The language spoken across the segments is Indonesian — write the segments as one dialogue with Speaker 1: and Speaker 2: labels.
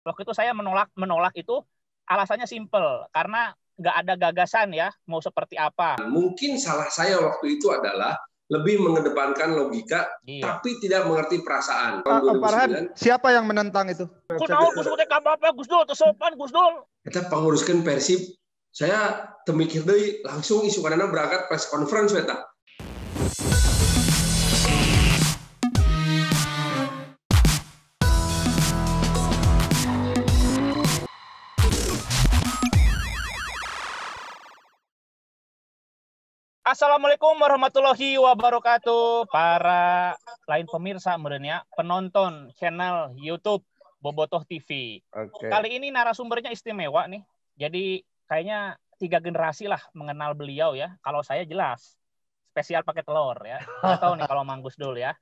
Speaker 1: Waktu itu saya menolak itu alasannya simple, karena nggak ada gagasan ya mau seperti apa.
Speaker 2: Mungkin salah saya waktu itu adalah lebih mengedepankan logika, tapi tidak mengerti perasaan.
Speaker 3: Tahun 2009. Siapa yang menentang itu?
Speaker 1: Kunaon Gus Dur apa Gus Dur tersopan Gus Dur.
Speaker 2: Kita penguruskan Persib, saya temikir deui langsung isu kadana berangkat press conference eta.
Speaker 1: Assalamualaikum warahmatullahi wabarakatuh, para lain pemirsa merenya, penonton channel YouTube Bobotoh TV. Kali ini narasumbernya istimewa nih. Jadi kayaknya 3 generasi lah mengenal beliau ya. Kalau saya jelas spesial pakai telur ya. Nggak tahu nih kalau Mang Gus Dul ya.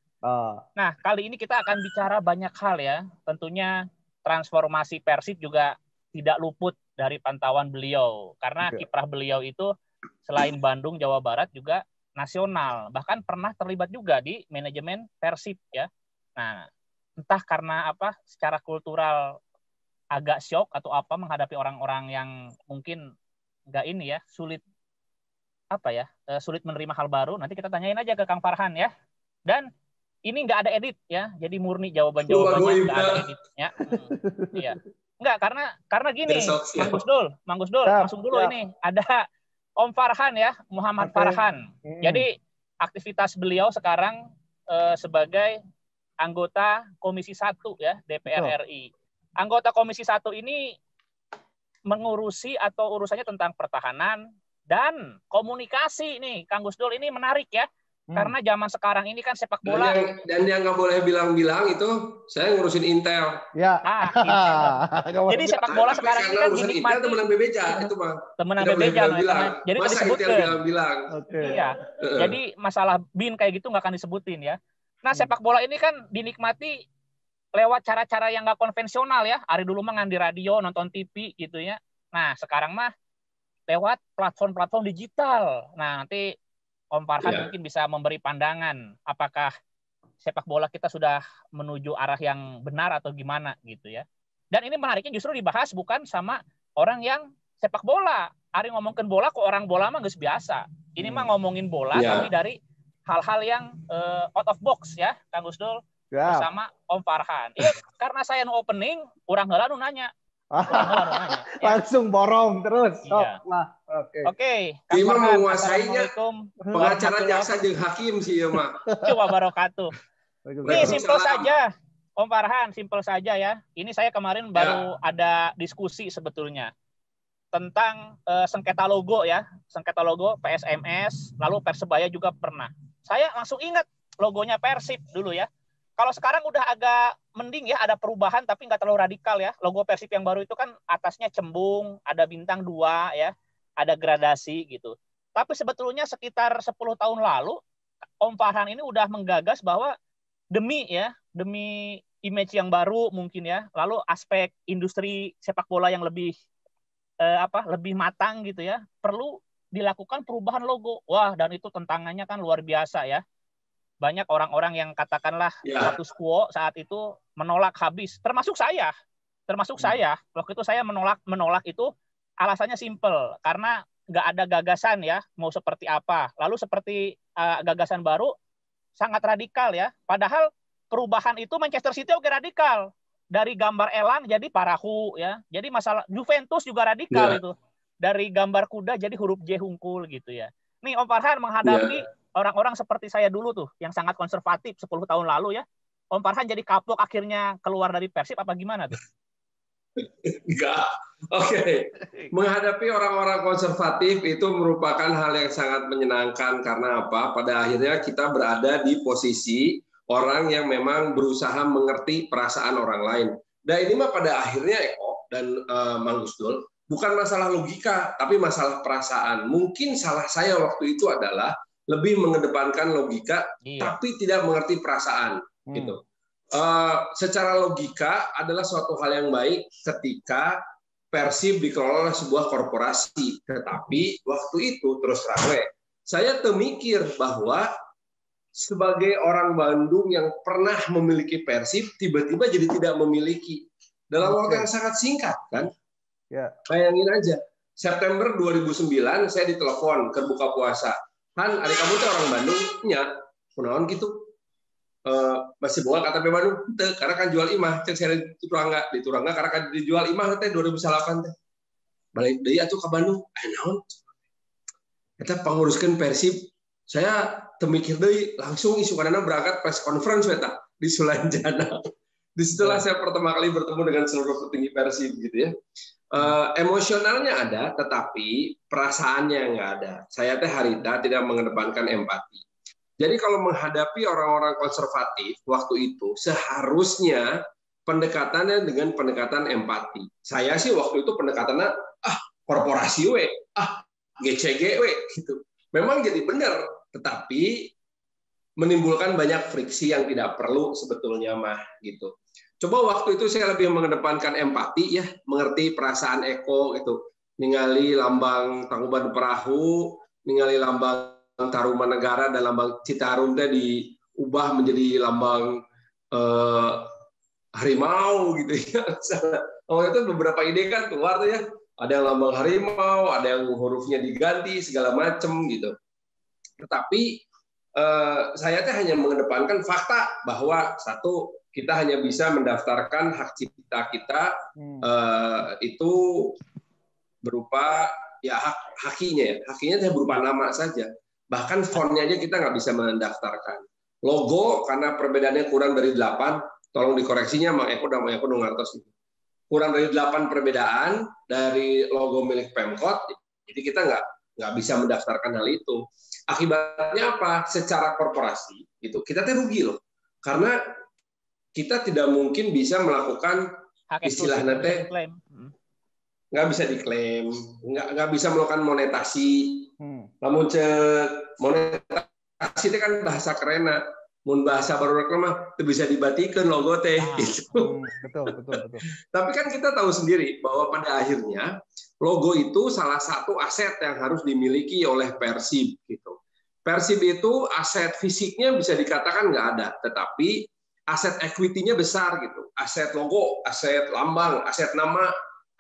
Speaker 1: Nah, kali ini kita akan bicara banyak hal ya. Tentunya transformasi Persib juga tidak luput dari pantauan beliau. Karena kiprah beliau itu selain Bandung, Jawa Barat juga nasional. Bahkan pernah terlibat juga di manajemen Persib ya. Nah, entah karena apa, secara kultural agak shock atau apa menghadapi orang-orang yang mungkin nggak ini ya, sulit menerima hal baru. Nanti kita tanyain aja ke Kang Farhan ya. Dan ini nggak ada edit ya, jadi murni jawabannya nggak ada edit ya. Iya. Nggak, karena gini, Mang Gus Dul, langsung dulu ini ada Om Farhan ya, Muhammad Farhan. Jadi aktivitas beliau sekarang sebagai anggota Komisi 1 ya, DPR RI. Anggota Komisi 1 ini mengurusi atau urusannya tentang pertahanan dan komunikasi nih, Kang Gus Dul, ini menarik ya. Karena zaman sekarang ini kan sepak bola.
Speaker 2: Dan yang nggak boleh bilang-bilang itu saya ngurusin Intel.
Speaker 3: Ya.
Speaker 1: Intel. Jadi sepak bola sekarang ini kan dinikmati.
Speaker 2: Temenan Bebeja itu mah.
Speaker 1: Temenan Bebeja. Jadi
Speaker 2: masa
Speaker 1: disebutkan.
Speaker 2: Intel bilang-bilang.
Speaker 1: Iya. Jadi masalah BIN kayak gitu nggak akan disebutin ya. Nah, sepak bola ini kan dinikmati lewat cara-cara yang nggak konvensional ya. Hari dulu mah di radio, nonton TV gitu ya. Nah, sekarang mah lewat platform-platform digital. Nah, nanti Om Farhan mungkin bisa memberi pandangan apakah sepak bola kita sudah menuju arah yang benar atau gimana gitu ya. Dan ini menariknya justru dibahas bukan sama orang yang sepak bola. Ari ngomongin bola kok orang bola mah geus biasa. Ini mah ngomongin bola tapi dari hal-hal yang out of box ya, Kang Gus Dul bersama Om Farhan. Iya, karena saya opening, urang heula nu nanya.
Speaker 3: Langsung borong terus.
Speaker 1: Iya. Oke.
Speaker 2: Ini mah menguasainya pengacara jaksa jeung hakim sih ya mah.
Speaker 1: Coba barakatuh. Ini simpel saja, Om Farhan, simpel saja ya. Ini saya kemarin baru ada diskusi sebetulnya tentang sengketa logo ya, sengketa logo PSMS, lalu Persebaya juga pernah. Saya langsung ingat logonya Persib dulu ya. Kalau sekarang udah agak mending ya, ada perubahan tapi nggak terlalu radikal ya. Logo Persib yang baru itu kan atasnya cembung, ada bintang 2 ya, ada gradasi gitu. Tapi sebetulnya sekitar 10 tahun lalu, Om Farhan ini udah menggagas bahwa demi image yang baru mungkin ya, lalu aspek industri sepak bola yang lebih lebih matang gitu ya, perlu dilakukan perubahan logo. Wah, dan itu tantangannya kan luar biasa ya. Banyak orang-orang yang katakanlah status quo saat itu menolak habis, termasuk saya. Waktu itu saya menolak itu alasannya simple, karena nggak ada gagasan ya mau seperti apa. Lalu seperti gagasan baru sangat radikal ya. Padahal perubahan itu Manchester City oke radikal. Dari gambar elang jadi parahu ya. Jadi masalah Juventus juga radikal itu. Dari gambar kuda jadi huruf J hungkul gitu ya. Nih Om Farhan menghadapi orang-orang seperti saya dulu tuh yang sangat konservatif 10 tahun lalu ya. Om Farhan jadi kapok akhirnya keluar dari Persib apa gimana tuh?
Speaker 2: Enggak. Oke. Menghadapi orang-orang konservatif itu merupakan hal yang sangat menyenangkan karena apa? Pada akhirnya kita berada di posisi orang yang memang berusaha mengerti perasaan orang lain. Dan ini mah pada akhirnya Eko dan Mang Gus Dul bukan masalah logika, tapi masalah perasaan. Mungkin salah saya waktu itu adalah lebih mengedepankan logika, tapi tidak mengerti perasaan. Gitu. Secara logika adalah suatu hal yang baik ketika Persib dikelola oleh sebuah korporasi. Tetapi waktu itu terus terang, saya temikir bahwa sebagai orang Bandung yang pernah memiliki Persib, tiba-tiba jadi tidak memiliki. dalam waktu yang sangat singkat kan.
Speaker 3: Ya.
Speaker 2: Bayangin aja, September 2009 saya ditelepon ke buka puasa. Han, adik kamu tuh orang Bandung, nya, kunaon gitu. Masih bawa KTP Bandung, karena kan jual imah, cek saya di Turangga karena kan dijual imah teh 2008 teh. Balik deui atuh ke Bandung, naon? Kita penguruskan Persib, saya temikir deui langsung isukanana berangkat press conference eta di Sulanjana. Disitulah saya pertama kali bertemu dengan seluruh petinggi Persib gitu ya. Emosionalnya ada, tetapi perasaannya nggak ada. Saya teh Harita tidak mengedepankan empati. Jadi kalau menghadapi orang-orang konservatif waktu itu seharusnya pendekatannya dengan pendekatan empati. Saya sih waktu itu pendekatannya korporasi we, GCG we gitu. Memang jadi benar, tetapi menimbulkan banyak friksi yang tidak perlu sebetulnya mah gitu. Coba waktu itu saya lebih mengedepankan empati ya, mengerti perasaan Eko gitu. Ningali lambang Tangkuban Perahu, ningali lambang Tarumanegara dan lambang Citarum teh diubah menjadi lambang harimau gitu ya. Waktu itu beberapa ide kan keluar tuh ya. Ada yang lambang harimau, ada yang hurufnya diganti segala macam gitu. Tetapi saya teh hanya mengedepankan fakta bahwa satu, kita hanya bisa mendaftarkan hak cipta kita itu berupa ya hakinya teh berupa nama saja. Bahkan fontnya aja kita nggak bisa mendaftarkan. Logo karena perbedaannya kurang dari 8, tolong dikoreksinya Mang Eko dan Mang Eko ngartos. Kurang dari 8 perbedaan dari logo milik Pemkot, jadi kita nggak bisa mendaftarkan hal itu. Akibatnya apa? Secara korporasi itu kita teh rugi loh, karena kita tidak mungkin bisa melakukan istilah nanti nggak bisa diklaim, nggak bisa melakukan monetasi. Namun monetasi itu kan bahasa kerena, mun bahasa baru mah itu bisa dibatikan logo teh. Gitu.
Speaker 3: Betul.
Speaker 2: Tapi kan kita tahu sendiri bahwa pada akhirnya logo itu salah satu aset yang harus dimiliki oleh Persib gitu. Persib itu aset fisiknya bisa dikatakan nggak ada, tetapi aset equity-nya besar gitu. Aset logo, aset lambang, aset nama,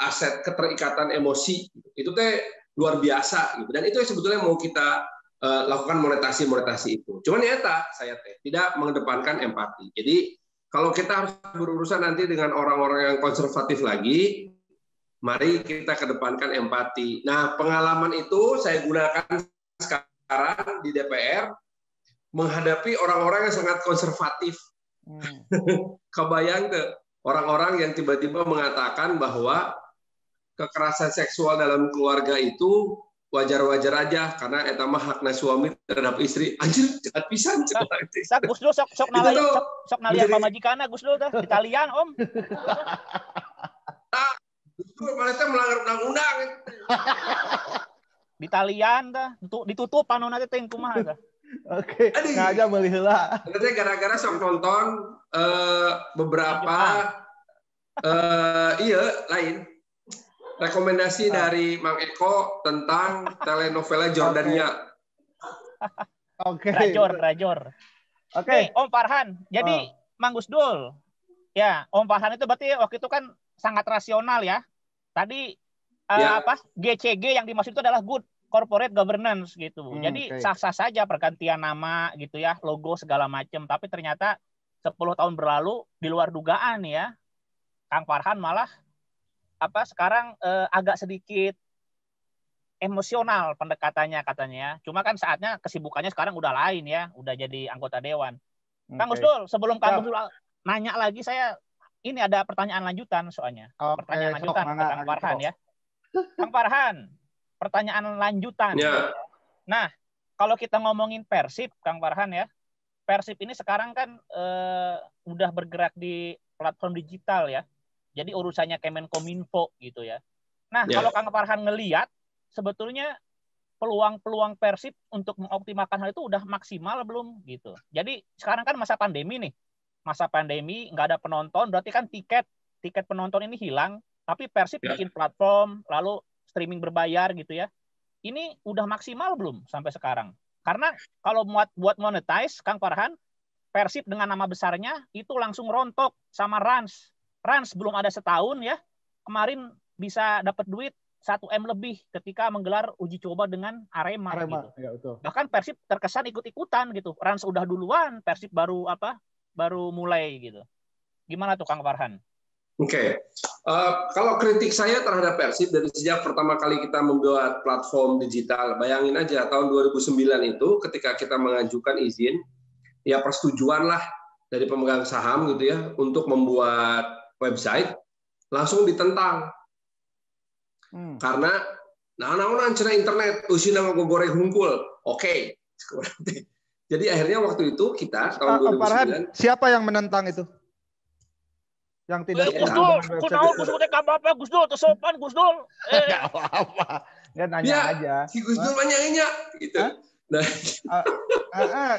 Speaker 2: aset keterikatan emosi. Itu teh luar biasa gitu. Dan itu sebetulnya mau kita lakukan monetasi itu. Cuman nyata saya tidak mengedepankan empati. Jadi kalau kita harus berurusan nanti dengan orang-orang yang konservatif lagi, mari kita kedepankan empati. Nah, pengalaman itu saya gunakan sekarang di DPR menghadapi orang-orang yang sangat konservatif. Kebayang ke orang-orang yang tiba-tiba mengatakan bahwa kekerasan seksual dalam keluarga itu wajar-wajar aja karena eta mah hakna suami terhadap istri. Anjir, jahat pisan cenah.
Speaker 1: Gus Dul sok nalian pamajikana Gus Dul teh di talian Om.
Speaker 2: Gus Dul malah teh melanggar undang-undang.
Speaker 1: Di talian teh ditutup panonna teh kumaha teh.
Speaker 3: Oke, sengaja meuli heula.
Speaker 2: Eta gara-gara sok nonton beberapa lain rekomendasi dari Mang Eko tentang telenovela Jordania.
Speaker 3: Oke.
Speaker 1: Rajor. Oke, Om Farhan. Jadi Mang Gus Dul. Ya, Om Farhan itu berarti waktu itu kan sangat rasional ya. Tadi GCG yang dimaksud itu adalah good corporate governance gitu. Jadi sah-sah saja pergantian nama gitu ya, logo segala macam, tapi ternyata 10 tahun berlalu di luar dugaan ya. Kang Farhan malah sekarang agak sedikit emosional pendekatannya katanya ya. Cuma kan saatnya kesibukannya sekarang udah lain ya, udah jadi anggota dewan. Kang Gus Dul, sebelum Kang Gus Dul nanya lagi, saya ini ada pertanyaan lanjutan soalnya. Pertanyaan lanjutan ke Kang Farhan ya. Kang Farhan, pertanyaan lanjutan. Ya. Nah, kalau kita ngomongin Persib, Kang Farhan ya, Persib ini sekarang kan udah bergerak di platform digital ya. Jadi urusannya Kemenkominfo gitu ya. Nah, kalau Kang Farhan ngelihat, sebetulnya peluang Persib untuk mengoptimalkan hal itu udah maksimal belum gitu. Jadi sekarang kan masa pandemi nih. Masa pandemi nggak ada penonton, berarti kan tiket penonton ini hilang. Tapi Persib bikin platform, lalu streaming berbayar gitu ya. Ini udah maksimal belum sampai sekarang? Karena kalau buat monetize, Kang Farhan, Persib dengan nama besarnya itu langsung rontok sama Rans. Rans belum ada setahun ya, kemarin bisa dapat duit 1 M lebih ketika menggelar uji coba dengan Arema gitu.
Speaker 3: Ya, betul.
Speaker 1: Bahkan Persib terkesan ikut-ikutan gitu. Rans udah duluan, Persib baru mulai gitu. Gimana tuh Kang Farhan?
Speaker 2: Oke. Kalau kritik saya terhadap Persib dari sejak pertama kali kita membuat platform digital, bayangin aja tahun 2009 itu ketika kita mengajukan izin, ya persetujuan lah dari pemegang saham gitu ya untuk membuat website, langsung ditentang. Karena nah cina internet, usina mau goreng hungkul. Oke. Jadi akhirnya waktu itu kita tahun 2009.
Speaker 3: Farhan, siapa yang menentang itu? Yang tidak
Speaker 1: Gus Dul teh apa Gus Dul tersopan Gus Dul.
Speaker 3: Enggak apa-apa. Dia nanya aja.
Speaker 2: Si Gus Dul nanyainnya gitu. Nah,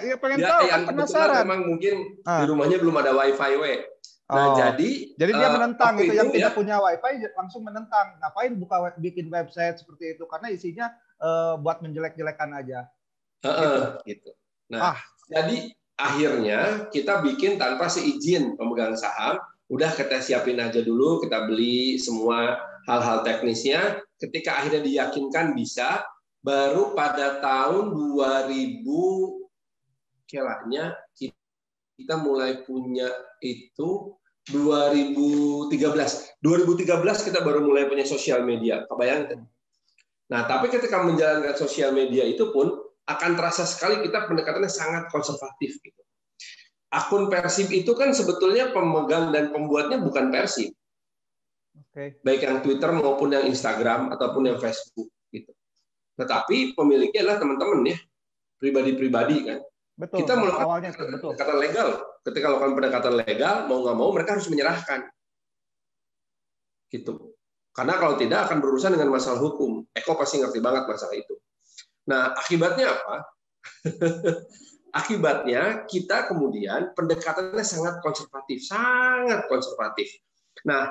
Speaker 3: ya pengen tahu kan penasaran.
Speaker 2: Memang mungkin di rumahnya belum ada wifi Nah, jadi
Speaker 3: dia menentang itu yang tidak punya wifi langsung menentang. Ngapain bikin website seperti itu? Karena isinya buat menjelek-jelekan aja.
Speaker 2: Gitu. Nah, jadi akhirnya kita bikin tanpa seizin pemegang saham. Udah kita siapin aja dulu, kita beli semua hal-hal teknisnya. Ketika akhirnya diyakinkan bisa, baru pada tahun 2000 kelahnya kita mulai punya itu 2013 kita baru mulai punya sosial media, kebayang? Nah, tapi ketika menjalankan sosial media itu pun akan terasa sekali kita pendekatannya sangat konservatif gitu. Akun Persib itu kan sebetulnya pemegang dan pembuatnya bukan Persib. Baik yang Twitter maupun yang Instagram ataupun yang Facebook gitu. Tetapi pemiliknya adalah teman-teman ya, pribadi-pribadi kan.
Speaker 3: Betul.
Speaker 2: Kita melakukan pendekatan legal. Ketika melakukan pendekatan legal, mau nggak mau mereka harus menyerahkan. Gitu. Karena kalau tidak akan berurusan dengan masalah hukum. Eko pasti ngerti banget masalah itu. Nah, akibatnya apa? Akibatnya kita kemudian pendekatannya sangat konservatif, sangat konservatif. Nah,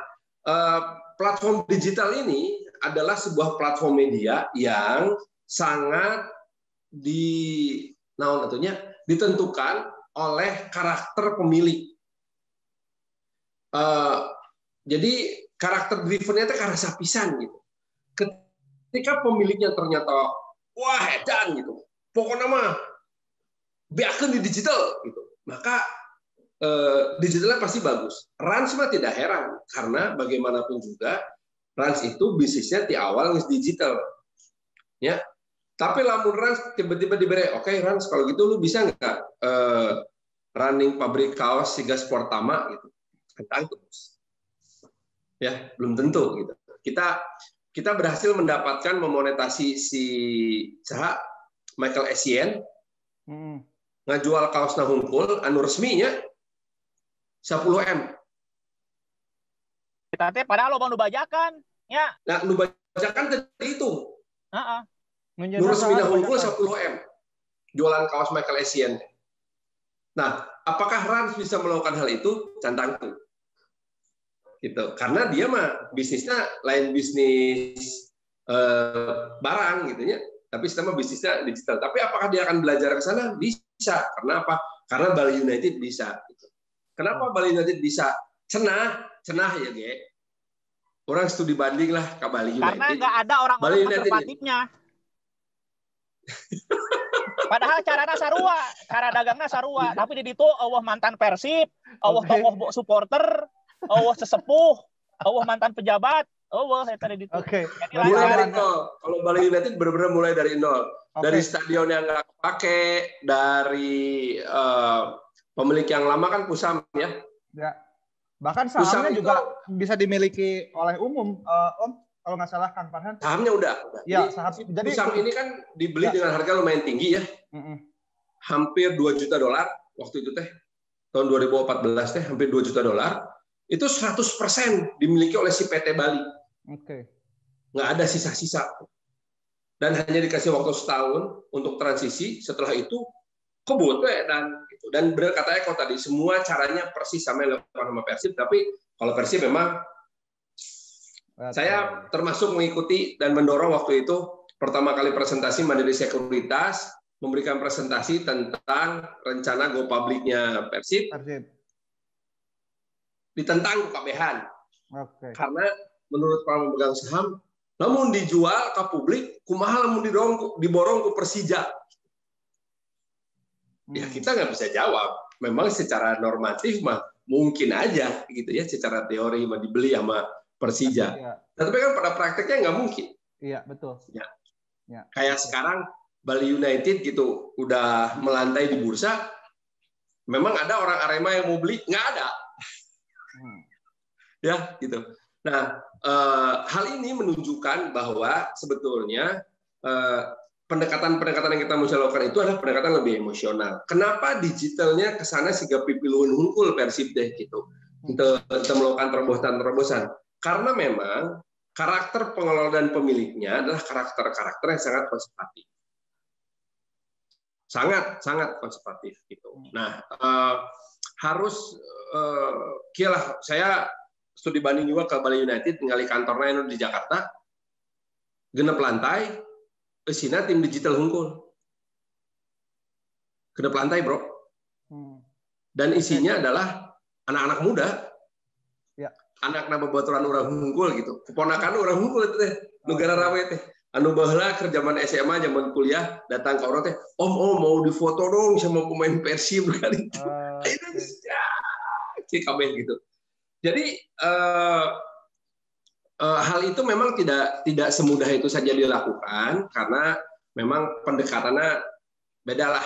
Speaker 2: platform digital ini adalah sebuah platform media yang sangat ditentukan oleh karakter pemilik. Jadi karakter drivennya itu karena sapisan gitu. Ketika pemiliknya ternyata wah edan gitu, pokoknya mah biarkan di digital gitu, maka digitalnya pasti bagus. Rans mah tidak heran karena bagaimanapun juga Rans itu bisnisnya di awal digital, ya. Tapi lamun Rans tiba-tiba diberi, oke Rans kalau gitu lu bisa nggak running pabrik kaos Siga Sportama gitu, tentang terus, ya belum tentu gitu. Kita berhasil mendapatkan memonetasi si Michael Essien, ngajual kaos nahungkul anu resminya 10M.
Speaker 1: Kita teh padahal lo mau nubajakan, ya.
Speaker 2: Nah, nubajakan tadi itu.
Speaker 3: Nu
Speaker 2: resmi nahungkul 10M. Jualan kaos Michael Essien. Nah, apakah Rans bisa melakukan hal itu? Cantangku. Gitu. Karena dia mah bisnisnya lain bisnis barang gitu ya. Tapi sistemnya bisnisnya digital. Tapi apakah dia akan belajar ke sana? Bisa. Karena apa? Karena Bali United bisa. Kenapa Bali United bisa? Cenah ya, Ge. Orang studi banding lah ke Bali United.
Speaker 1: Karena nggak ada orang-orang konservatifnya. Padahal caranya sarua, cara dagangnya sarua. Tapi di situ Allah mantan Persib, Allah tokoh supporter, Allah sesepuh, Allah mantan pejabat. saya tadi itu.
Speaker 2: Mulai dari nol. Kalau Bali United benar-benar mulai dari nol. Dari stadion yang nggak pakai, dari pemilik yang lama kan Pusam ya.
Speaker 3: Ya. Bahkan sahamnya juga bisa dimiliki oleh umum, Om. Kalau nggak salah Kang Farhan.
Speaker 2: Sahamnya udah.
Speaker 3: Ya, jadi
Speaker 2: Pusam ini kan dibeli dengan harga lumayan tinggi ya. Hampir $2 juta waktu itu teh. Tahun 2014 teh hampir $2 juta. Itu 100% dimiliki oleh si PT Bali. Nggak ada sisa-sisa. Dan hanya dikasih waktu setahun untuk transisi. Setelah itu kebut dan benar kata Eko tadi, semua caranya persis sama yang dilakukan sama Persib. Tapi kalau Persib memang saya termasuk mengikuti dan mendorong waktu itu pertama kali presentasi Mandiri Sekuritas memberikan presentasi tentang rencana go publiknya Persib. ditentang kabehan.
Speaker 3: Oke.
Speaker 2: Karena menurut para pemegang saham, namun dijual ke publik, kumaha lamun diborong ke Persija. Ya kita nggak bisa jawab. Memang secara normatif mah mungkin aja gitu ya, secara teori mah dibeli sama Persija.
Speaker 3: Ya.
Speaker 2: Tapi kan pada prakteknya nggak mungkin.
Speaker 3: Iya betul.
Speaker 2: Ya.
Speaker 3: Ya.
Speaker 2: Kayak sekarang Bali United gitu udah melantai di bursa, memang ada orang Arema yang mau beli, nggak ada. Ya gitu. Nah, hal ini menunjukkan bahwa sebetulnya pendekatan-pendekatan yang kita mau lakukan itu adalah pendekatan lebih emosional. Kenapa digitalnya ke sana sehingga pipiluun hungkul Persib deh gitu. Untuk melakukan terobosan-terobosan. Karena memang karakter pengelola dan pemiliknya adalah karakter-karakter yang sangat konservatif. Sangat konservatif gitu. Nah, harus kialah saya studi banding juga ke Bali United, tinggal kantornya di Jakarta, genep lantai, esina tim digital hungkul. Genep lantai, bro. Dan isinya adalah anak-anak muda. Ya. Anak babaturan orang hungkul gitu. Keponakan orang hungkul itu teh, negara rawe teh. Anu baheula keur zaman SMA, zaman kuliah, datang ke orang teh, "Om, mau difoto dong sama pemain Persib kali itu." Itu bisa. CKB gitu. Jadi hal itu memang tidak semudah itu saja dilakukan karena memang pendekatannya beda lah.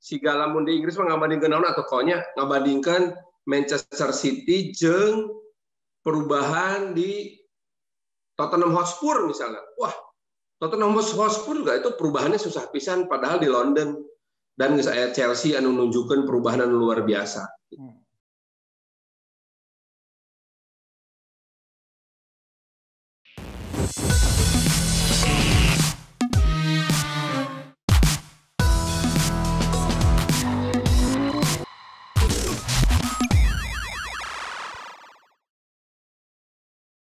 Speaker 2: Siga lamun di Inggris ngabandingkeun naon atau konya ngabandingkeun Manchester City jeung perubahan di Tottenham Hotspur misalnya. Wah, Tottenham Hotspur juga itu perubahannya susah pisan padahal di London dan saya Chelsea anu nunjukkeun perubahan anu luar biasa.